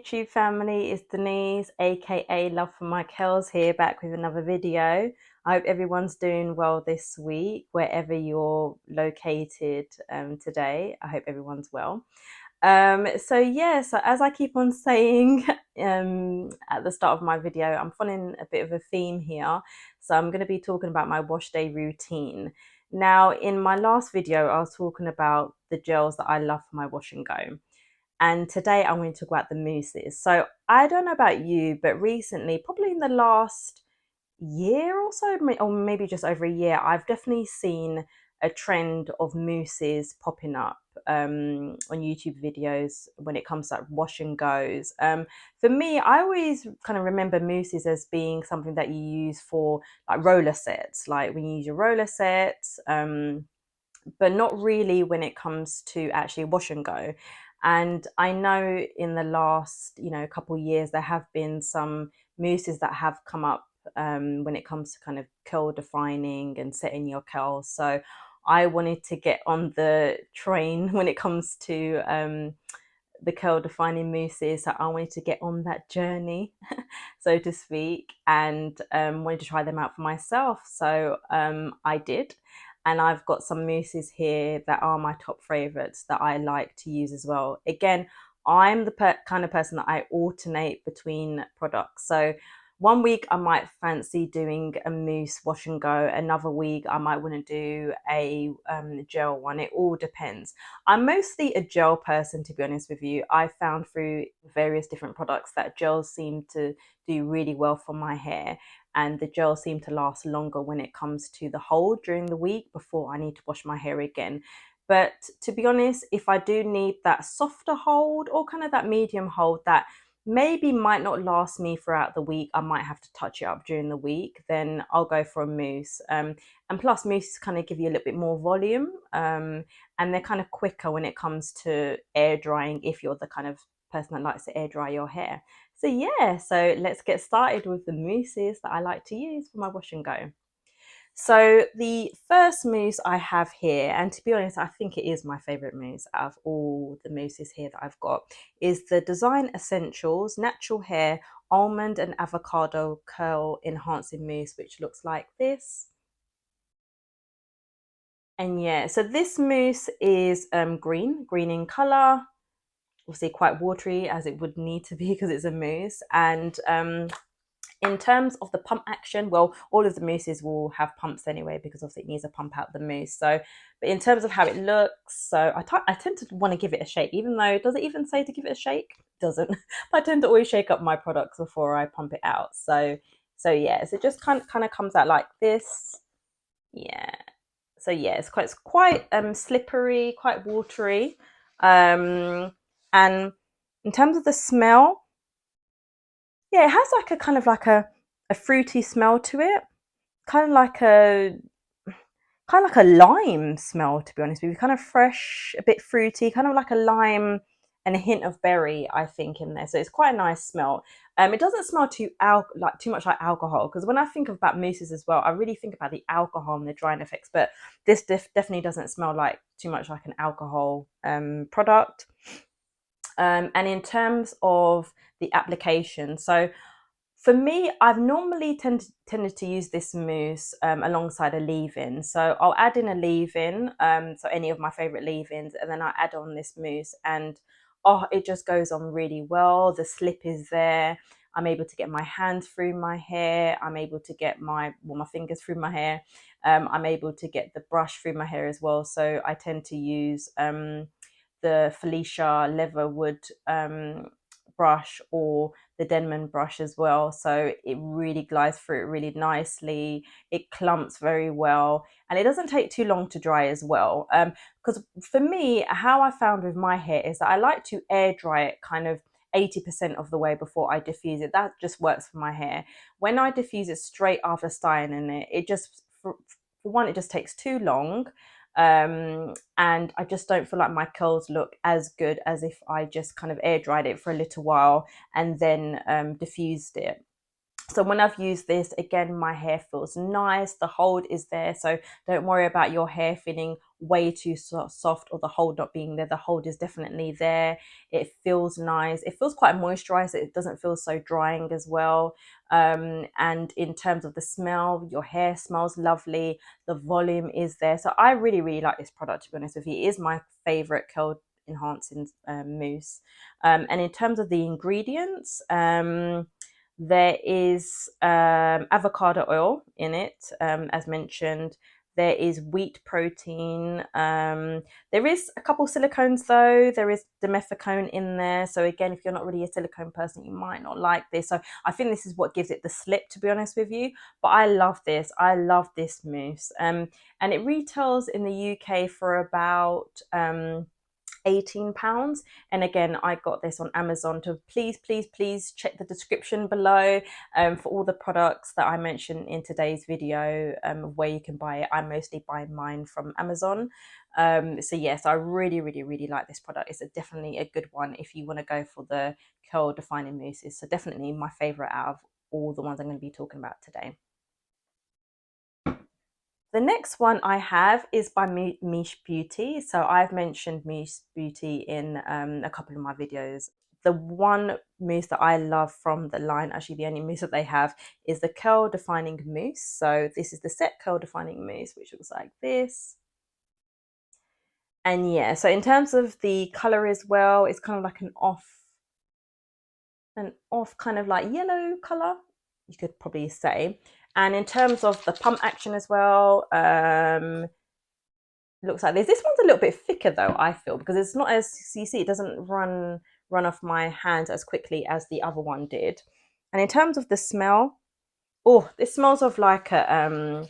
YouTube family, it's Denise, aka Love for My Curls, here back with another video. I hope everyone's doing well this week, wherever you're located today. I hope everyone's well. So as I keep on saying at the start of my video, I'm following a bit of a theme here. So I'm going to be talking about my wash day routine. Now, in my last video, I was talking about the gels that I love for my wash and go. And today I'm going to talk about the mousses. So I don't know about you, but recently, probably in the last year or so, or maybe just over a year, I've definitely seen a trend of mousses popping up on YouTube videos when it comes to like wash and goes. For me, I always kind of remember mousses as being something that you use for like roller sets, like when you use your roller sets, but not really when it comes to actually wash and go. And I know in the last, couple of years, there have been some mousses that have come up when it comes to kind of curl defining and setting your curls. So I wanted to get on the train when it comes to the curl defining mousses. So I wanted to get on that journey, so to speak, and wanted to try them out for myself. So I did. And I've got some mousses here that are my top favorites that I like to use as well. Again, I'm the kind of person that I alternate between products. So one week I might fancy doing a mousse wash and go. Another week I might want to do a gel one. It all depends. I'm mostly a gel person, to be honest with you. I found through various different products that gels seem to do really well for my hair, and the gels seem to last longer when it comes to the hold during the week before I need to wash my hair again. But to be honest, if I do need that softer hold or kind of that medium hold that maybe might not last me throughout the week, I might have to touch it up during the week, then I'll go for a mousse. And plus, mousses kind of give you a little bit more volume, and they're kind of quicker when it comes to air drying if you're the kind of person that likes to air dry your hair. So let's get started with the mousses that I like to use for my wash and go. So the first mousse I have here, and to be honest, I think it is my favorite mousse out of all the mousses here that I've got, is the Design Essentials Natural Hair Almond and Avocado Curl Enhancing Mousse, which looks like this. And yeah, so this mousse is green in color, obviously quite watery as it would need to be because it's a mousse. And in terms of the pump action, well, all of the mousses will have pumps anyway because obviously it needs to pump out the mousse. So, but in terms of how it looks, so I tend to want to give it a shake, even though, does it even say to give it a shake? It doesn't. But I tend to always shake up my products before I pump it out. So yeah, so it just kind of comes out like this. Yeah. So yeah, it's quite slippery, quite watery. And in terms of the smell, yeah, it has like a kind of like a fruity smell to it, kind of like a lime smell, to be honest with you. Kind of fresh, a bit fruity, kind of like a lime and a hint of berry, I think, in there. So it's quite a nice smell. It doesn't smell too much like alcohol, because when I think about mousses as well, I really think about the alcohol and the drying effects. But this definitely doesn't smell like too much like an alcohol product. And in terms of the application, so for me, I've normally tended to use this mousse alongside a leave-in. So I'll add in a leave-in, so any of my favorite leave-ins, and then I add on this mousse, and oh, it just goes on really well. The slip is there. I'm able to get my hands through my hair. I'm able to get my fingers through my hair. I'm able to get the brush through my hair as well. So I tend to use the Felicia Leatherwood brush or the Denman brush as well. So it really glides through it really nicely. It clumps very well, and it doesn't take too long to dry as well. Because for me, how I found with my hair is that I like to air dry it kind of 80% of the way before I diffuse it. That just works for my hair. When I diffuse it straight after styling it, it just, for one, it just takes too long. And I just don't feel like my curls look as good as if I just kind of air dried it for a little while and then diffused it. So when I've used this, again, my hair feels nice. The hold is there. So don't worry about your hair feeling way too soft or the hold not being there. The hold is definitely there. It feels nice. It feels quite moisturized. It doesn't feel so drying as well. And in terms of the smell, your hair smells lovely. The volume is there. So I really, really like this product, to be honest with you. It is my favorite curl enhancing mousse. And in terms of the ingredients, there is avocado oil in it, as mentioned. There is wheat protein. There is a couple silicones though. There is dimethicone in there. So again, if you're not really a silicone person, you might not like this. So I think this is what gives it the slip, to be honest with you. But I love this. I love this mousse. And it retails in the UK for about £18. And again, I got this on Amazon. To please check the description below for all the products that I mentioned in today's video, of where you can buy it. I mostly buy mine from Amazon. So yes, I really like this product. It's definitely a good one if you want to go for the curl defining mousses. So definitely my favorite out of all the ones I'm going to be talking about today. The next one I have is by Miche Beauty. So I've mentioned Miche Beauty in a couple of my videos. The one mousse that I love from the line, actually the only mousse that they have, is the Curl Defining Mousse. So this is the set Curl Defining Mousse, which looks like this. And yeah, so in terms of the color as well, it's kind of like an off kind of like yellow color, you could probably say. And in terms of the pump action as well, looks like this. This one's a little bit thicker though, I feel, because it's not as, you see, it doesn't run off my hands as quickly as the other one did. And in terms of the smell, oh, this smells of like a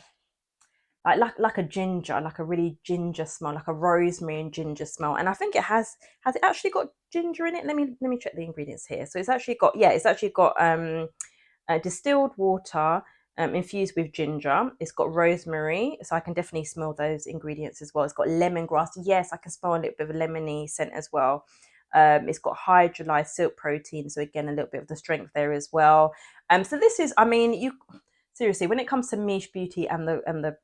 like a ginger, like a really ginger smell, like a rosemary and ginger smell. And I think it has it actually got ginger in it? Let me check the ingredients here. So it's actually got, yeah, it's actually got distilled water, infused with ginger. It's got rosemary, so I can definitely smell those ingredients as well. It's got lemongrass. Yes, I can smell a little bit of a lemony scent as well. It's got hydrolyzed silk protein, so again a little bit of the strength there as well. So this is, I mean, you seriously, when it comes to Miche Beauty and the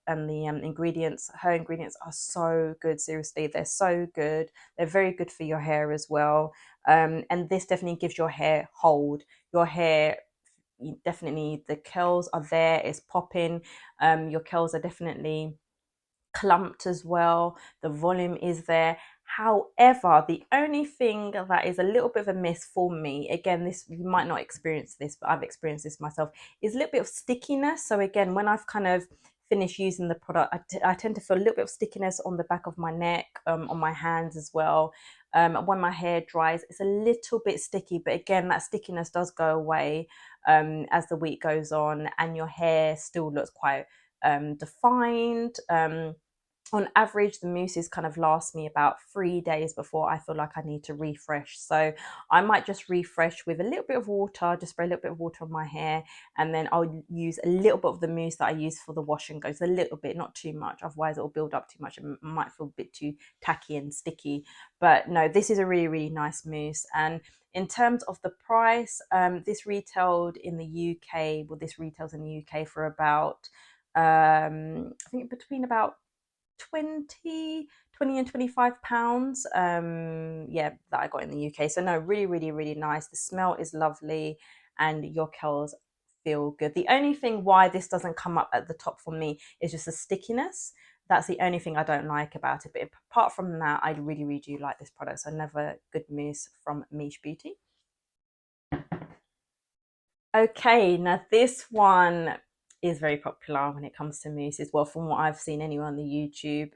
ingredients, her ingredients are so good. Seriously, they're so good. They're very good for your hair as well. And this definitely gives your hair hold. Your hair, definitely, the curls are there. It's popping. Your curls are definitely clumped as well. The volume is there. However, the only thing that is a little bit of a miss for me, again, this, you might not experience this, but I've experienced this myself, is a little bit of stickiness. So again, when I've kind of finished using the product, I tend to feel a little bit of stickiness on the back of my neck, on my hands as well. When my hair dries, it's a little bit sticky, but again, that stickiness does go away as the week goes on, and your hair still looks quite defined. On average, the mousses kind of last me about 3 days before I feel like I need to refresh. So I might just refresh with a little bit of water, just spray a little bit of water on my hair, and then I'll use a little bit of the mousse that I use for the wash and go. So a little bit, not too much, otherwise it will build up too much. It might feel a bit too tacky and sticky. But no, this is a really nice mousse. And in terms of the price, this retailed in the UK, well, this retails in the UK for about, I think between about 20 and 25 pounds, yeah, that I got in the UK. So no, really nice. The smell is lovely and your curls feel good. The only thing why this doesn't come up at the top for me is just the stickiness. That's the only thing I don't like about it. But apart from that, I really do like this product. So another good mousse from Miche Beauty. Okay, now this one is very popular when it comes to mousse as well, from what I've seen anyway on the YouTube.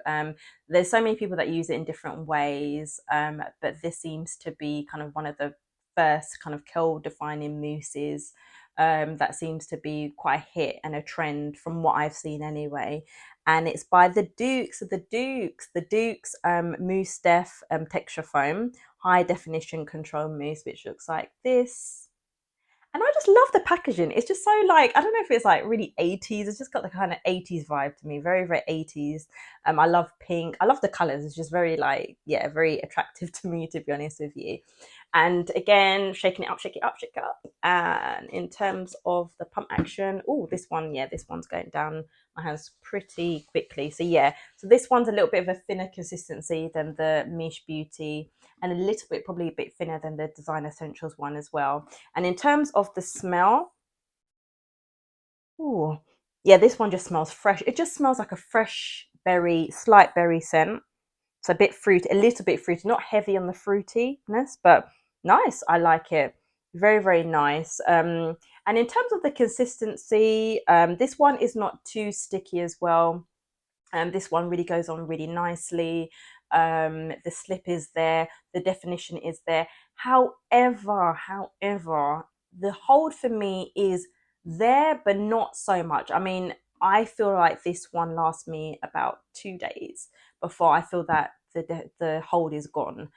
There's so many people that use it in different ways, but this seems to be kind of one of the first kind of curl defining mousses that seems to be quite a hit and a trend from what I've seen anyway. And it's by the Doux Mousse Def texture foam high definition control mousse, which looks like this. And I just love the packaging. It's just so, like, I don't know if it's like really 80s. It's just got the kind of 80s vibe to me. Very 80s. I love pink. I love the colors. It's just very, like, yeah, very attractive to me, to be honest with you. And again, shaking it up, shake it up, shake it up. And in terms of the pump action, oh, this one, yeah, this one's going down my hands pretty quickly. So yeah, so this one's a little bit of a thinner consistency than the Miche Beauty, and a little bit, probably a bit thinner than the Design Essentials one as well. And in terms of the smell, ooh, yeah, this one just smells fresh. It just smells like a fresh berry, slight berry scent. So a bit fruity, a little bit fruity, not heavy on the fruitiness, but nice. I like it. Very, very nice. And in terms of the consistency, this one is not too sticky as well. This one really goes on really nicely. The slip is there, the definition is there. However, the hold for me is there, but not so much. I mean, I feel like this one lasts me about 2 days before I feel that the hold is gone.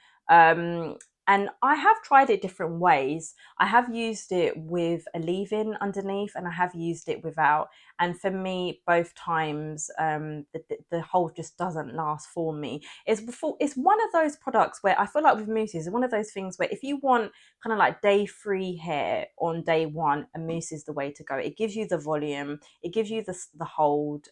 And I have tried it different ways. I have used it with a leave-in underneath, and I have used it without. And for me, both times, the hold just doesn't last for me. It's one of those products where I feel like with mousses, it's one of those things where if you want kind of like day free hair on day one, a mousse is the way to go. It gives you the volume, it gives you the hold.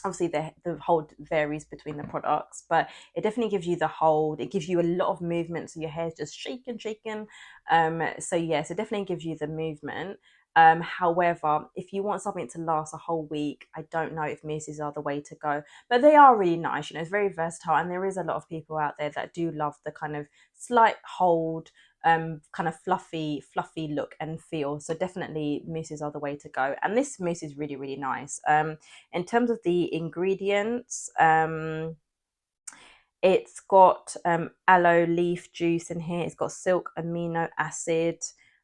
Obviously the hold varies between the products, but it definitely gives you the hold. It gives you a lot of movement, so your hair's just shaking. So yes, it definitely gives you the movement. However, if you want something to last a whole week, I don't know if mousses are the way to go, but they are really nice. You know, it's very versatile, and there is a lot of people out there that do love the kind of slight hold, kind of fluffy look and feel. So definitely mousses are the way to go, and this mousse is really, really nice. In terms of the ingredients, it's got aloe leaf juice in here. It's got silk amino acid,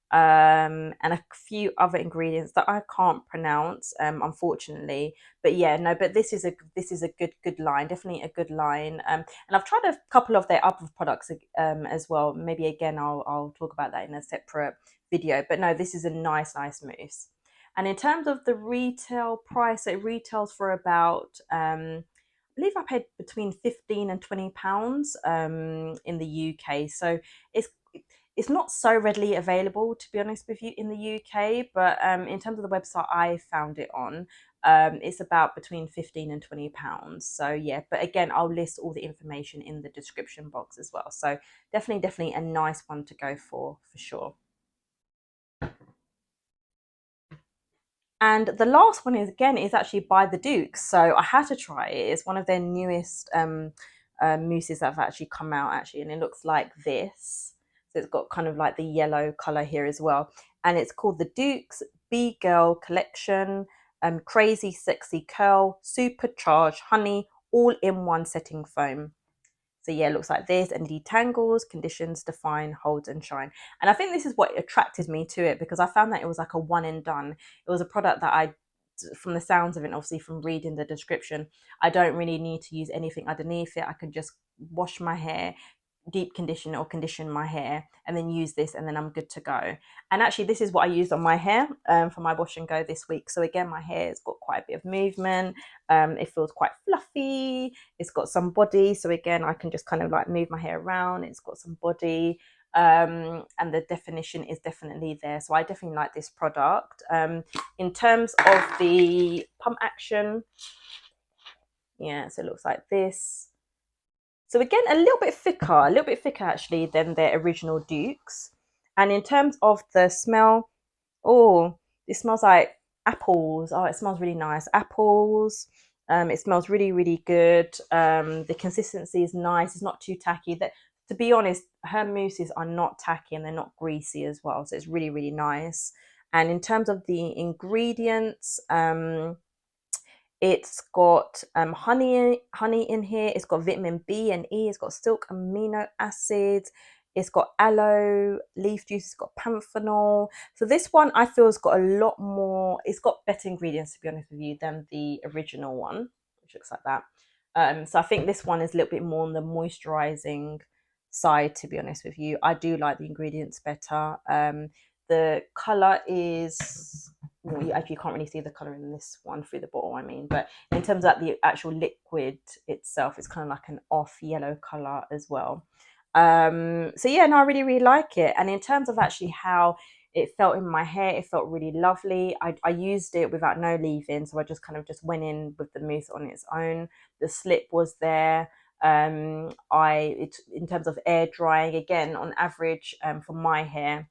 and a few other ingredients that I can't pronounce, unfortunately. But yeah, no, but this is a good line, definitely a good line. And I've tried a couple of their other products as well. Maybe again, I'll talk about that in a separate video. But no, this is a nice mousse. And in terms of the retail price, it retails for about I believe I paid between 15 and £20 in the UK. So it's it's not so readily available, to be honest with you, in the UK. But in terms of the website I found it on, it's about between 15 and £20. So yeah, but again, I'll list all the information in the description box as well. So definitely a nice one to go for sure. And the last one is actually by the Dukes, so I had to try it. It's one of their newest mousses that have actually come out actually, and it looks like this. So it's got kind of like the yellow color here as well, and it's called the Doux Bee Girl Collection. Crazy Sexy Curl Supercharged Honey All in One Setting Foam. So yeah, it looks like this, and detangles, conditions, define, holds, and shine. And I think this is what attracted me to it, because I found that it was like a one and done. It was a product that from the sounds of it, obviously from reading the description, I don't really need to use anything underneath it. I can just wash my hair, deep condition or condition my hair, and then use this, and then I'm good to go. And actually this is what I used on my hair for my wash and go this week. So again, my hair has got quite a bit of movement. It feels quite fluffy, it's got some body, so again I can just kind of like move my hair around. It's got some body, and the definition is definitely there, so I definitely like this product. In terms of the pump action, yeah, so it looks like this. So again, a little bit thicker actually than their original Dukes. And in terms of the smell, oh, it smells like apples. Oh, it smells really nice. Apples. It smells really, really good. The consistency is nice. It's not too tacky. That, to be honest, her mousses are not tacky and they're not greasy as well. So it's really, really nice. And in terms of the ingredients, it's got honey in here. It's got vitamin B and E. It's got silk amino acids. It's got aloe leaf juice. It's got panthenol. So this one I feel has got a lot more. It's got better ingredients, to be honest with you, than the original one, which looks like that. So I think this one is a little bit more on the moisturizing side, to be honest with you. I do like the ingredients better. The color is, well, you actually can't really see the color in this one through the bottle, I mean, but in terms of the actual liquid itself, it's kind of like an off yellow color as well. So yeah, no, I really, really like it. And in terms of actually how It felt in my hair, it felt really lovely. I used it without no leave-in, so I just kind of just went in with the mousse on its own. The slip was there. In terms of air drying, again, on average, for my hair,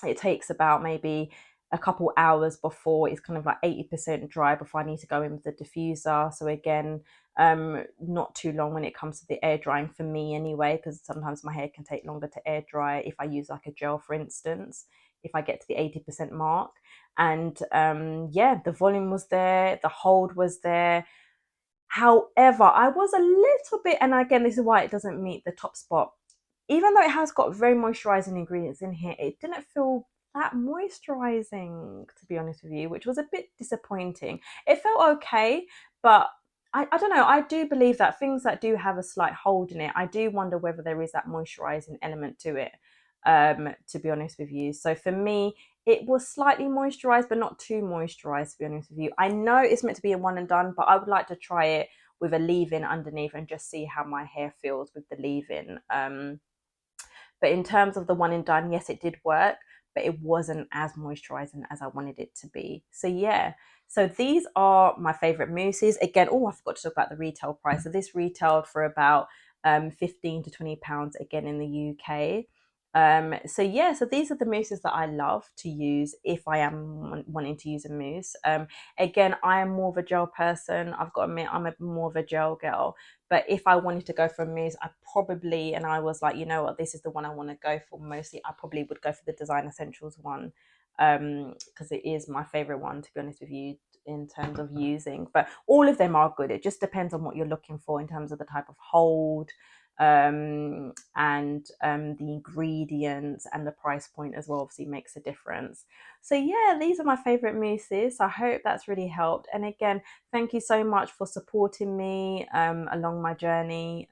it takes about maybe a couple hours before it's kind of like 80% dry before I need to go in with the diffuser. So again, not too long when it comes to the air drying for me anyway, because sometimes my hair can take longer to air dry if I use like a gel, for instance, if I get to the 80% mark. And yeah, the volume was there, the hold was there. However, I was a little bit, and again, this is why it doesn't meet the top spot. Even though it has got very moisturizing ingredients in here, it didn't feel that moisturizing, to be honest with you, which was a bit disappointing. It felt okay, but I don't know. I do believe that things that do have a slight hold in it, I do wonder whether there is that moisturizing element to it, to be honest with you. So for me, it was slightly moisturized, but not too moisturized, to be honest with you. I know it's meant to be a one and done, but I would like to try it with a leave-in underneath and just see how my hair feels with the leave-in. But in terms of the one and done, yes, it did work, but it wasn't as moisturizing as I wanted it to be. So yeah, so these are my favorite mousses. Again, oh, I forgot to talk about the retail price. So this retailed for about 15 to £20 again in the UK. So yeah, so these are the mousses that I love to use if I am wanting to use a mousse. Again, I am more of a gel person. I've got to admit, I'm more of a gel girl. But if I wanted to go for a mousse, I probably, and I was like, you know what, this is the one I want to go for mostly, I probably would go for the Design Essentials one, because it is my favorite one, to be honest with you, in terms of using. But all of them are good. It just depends on what you're looking for in terms of the type of hold, and the ingredients, and the price point as well obviously makes a difference. So yeah, these are my favorite mousses. I hope that's really helped. And again, thank you so much for supporting me along my journey.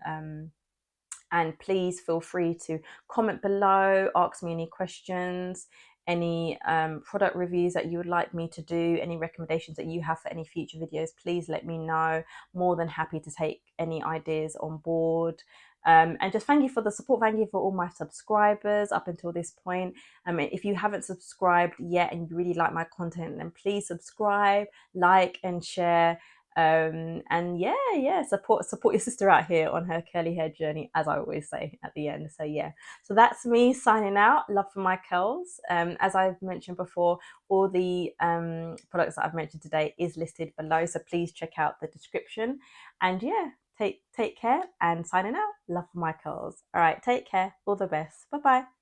And please feel free to comment below, ask me any questions, any product reviews that you would like me to do, any recommendations that you have for any future videos. Please let me know. More than happy to take any ideas on board. And just thank you for the support. Thank you for all my subscribers up until this point. If you haven't subscribed yet and you really like my content, then please subscribe, like, and share. And yeah, support your sister out here on her curly hair journey, as I always say at the end. So yeah, so that's me signing out. Love for my curls. As I've mentioned before, all the products that I've mentioned today is listed below, so please check out the description. And yeah, take care, and signing out. Love for my curls. All right, take care. All the best. Bye bye.